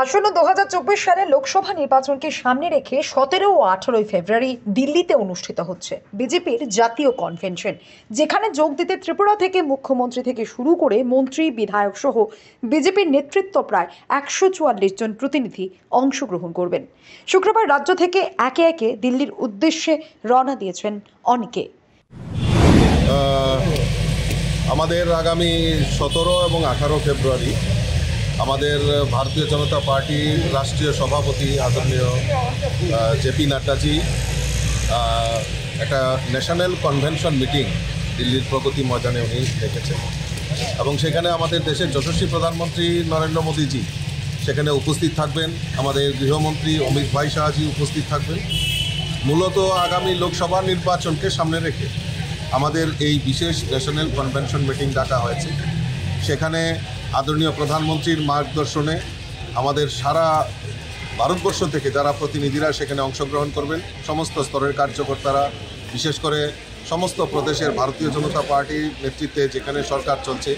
আসন্ন 2024 সালে লোকসভা নির্বাচনকে সামনে রেখে 17 ও 18 ফেব্রুয়ারি দিল্লিতে অনুষ্ঠিত হচ্ছে বিজেপির জাতীয় কনভেনশন, যেখানে যোগ দিতে ত্রিপুরা থেকে মুখ্যমন্ত্রী থেকে শুরু করে মন্ত্রী, বিধায়ক সহ বিজেপির নেতৃত্ব প্রায় 144 জন প্রতিনিধি অংশগ্রহণ করবেন। শুক্রবার রাজ্য থেকে একে একে দিল্লির উদ্দেশ্যে রওনা দিয়েছেন অনেকে। আমাদের আগামী 17 এবং 18 ফেব্রুয়ারি আমাদের ভারতীয় জনতা পার্টির রাষ্ট্রীয় সভাপতি আদরণীয় জেপি নাড্ডাজি একটা ন্যাশনাল কনভেনশন মিটিং দিল্লির প্রগতি ময়দানে উনি ডেকেছেন এবং সেখানে আমাদের দেশের যশস্বী প্রধানমন্ত্রী নরেন্দ্র মোদীজি সেখানে উপস্থিত থাকবেন। আমাদের গৃহমন্ত্রী অমিত ভাই শাহজি উপস্থিত থাকবেন। মূলত আগামী লোকসভা নির্বাচনকে সামনে রেখে আমাদের এই বিশেষ ন্যাশনাল কনভেনশন মিটিং ডাকা হয়েছে। সেখানে আদরণীয় প্রধানমন্ত্রীর মার্গদর্শনে আমাদের সারা ভারতবর্ষ থেকে যারা প্রতিনিধিরা সেখানে অংশগ্রহণ করবেন, সমস্ত স্তরের কার্যকর্তারা, বিশেষ করে সমস্ত প্রদেশের ভারতীয় জনতা পার্টির নেতৃত্বে যেখানে সরকার চলছে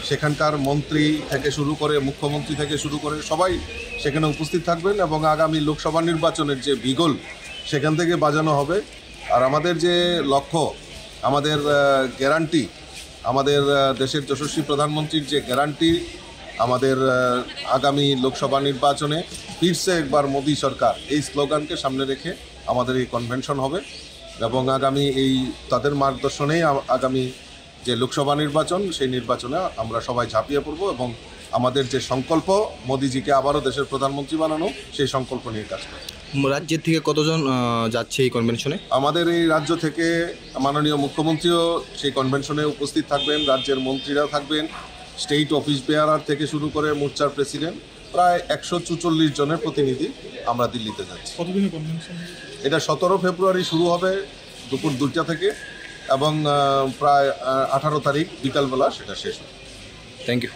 সেখানকার মন্ত্রী থেকে শুরু করে মুখ্যমন্ত্রী থেকে শুরু করে সবাই সেখানে উপস্থিত থাকবেন এবং আগামী লোকসভা নির্বাচনের যে বিগল সেখান থেকে বাজানো হবে। আর আমাদের যে লক্ষ্য, আমাদের গ্যারান্টি, আমাদের দেশের যশস্বী প্রধানমন্ত্রীর যে গ্যারান্টি, আমাদের আগামী লোকসভা নির্বাচনে ফিরছে একবার মোদী সরকার, এই স্লোগানকে সামনে রেখে আমাদের এই কনভেনশন হবে এবং আগামী এই তাদের মার্গদর্শনেই আগামী যে লোকসভা নির্বাচন সেই নির্বাচনে আমরা সবাই ঝাঁপিয়ে পড়ব এবং আমাদের যে সংকল্প মোদীজিকে আবারও দেশের প্রধানমন্ত্রী বানানো, সেই সংকল্প নিয়ে কাজ করব। রাজ্যের থেকে কতজন যাচ্ছে এই কনভেনশনে? আমাদের এই রাজ্য থেকে মাননীয় মুখ্যমন্ত্রীও সেই কনভেনশনে উপস্থিত থাকবেন, রাজ্যের মন্ত্রীরাও থাকবেন, স্টেট অফিস বেয়ারার থেকে শুরু করে মোর্চার প্রেসিডেন্ট, প্রায় 144 জনের প্রতিনিধি আমরা দিল্লিতে যাচ্ছি। কতদিনের কনভেনশন? এটা 17 ফেব্রুয়ারি শুরু হবে দুপুর 2টা থেকে এবং প্রায় 18 তারিখ বিকালবেলা সেটা শেষ হবে। Thank you.